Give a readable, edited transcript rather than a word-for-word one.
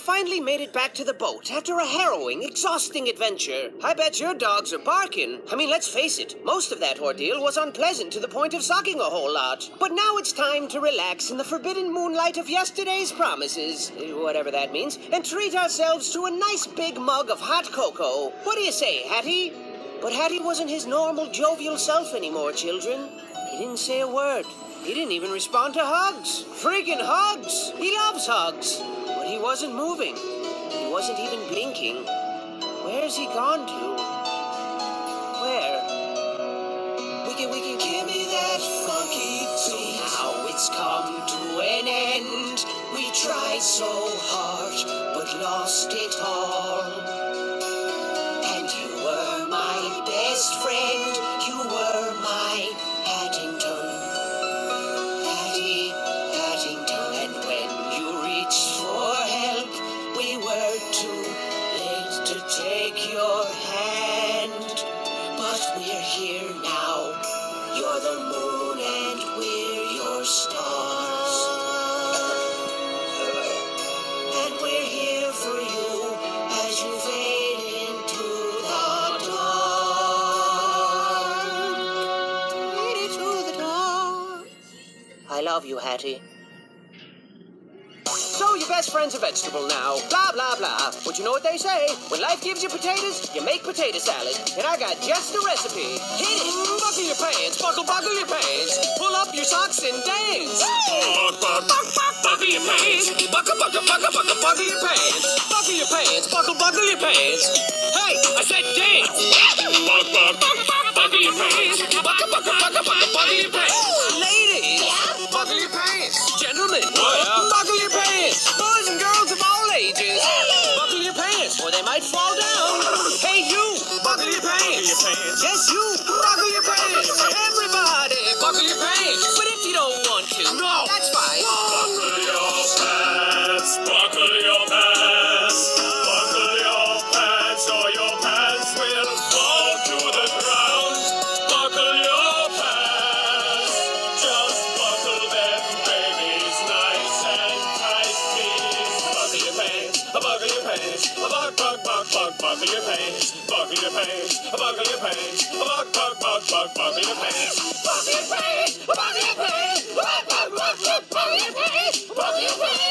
finally made it back to the boat after a harrowing, exhausting adventure. I bet your dogs are barking. I mean, let's face it, most of that ordeal was unpleasant to the point of sucking a whole lot. But now it's time to relax in the forbidden moonlight of yesterday's promises, whatever that means, and treat ourselves to a nice big mug of hot cocoa. What do you say, Hattie? But Hattie wasn't his normal, jovial self anymore, children. He didn't say a word. He didn't even respond to hugs. Freaking hugs! He loves hugs. But he wasn't moving. He wasn't even blinking. Where's he gone to? Where? Wiki, give me that funky beat. Now it's come to an end. We tried so hard, but lost it all. And you were my best friend. You were my Paddington. And when you reached for help, we were too late to take your hand. But we're here now. You're the moon and we're your stars. And we're here for you as you fade into the dark. Fade into the dark. I love you, Hattie. So your best friend's a vegetable now. Blah, blah, blah. But you know what they say? When life gives you potatoes, you make potato salad. And I got just the recipe. Hit it. Buckle your pants. Buckle your pants. Pull up your socks and dance. Buckle your pants. Buckle your pants. Buckle your pants. Buckle your pants. Hey, I said dance. Buckle your pants. Buckle your pants. Ladies, buckle your pants. Gentlemen, buckle your pants. Boys and girls of all ages, buckle your pants or they might fall down. Hey, you, buckle your pants. Yes, you, buckle your pants. Everybody, buckle your pants. But if you don't want to, no, that's fine. Buckle your pants. Buckle your pants. Buckle your pants or your pants will fall to the ground. Buckle your pants. Just buckle them, babies, nice and tight, please. Buckle your pants. Buckle your pants. Buckle your pants. Buckle your pants. Buckle your pants. Buckle your pants. Buckle your pants. Buckle your pants. Buckle your pants. Buckle your pants. Buckle your pants.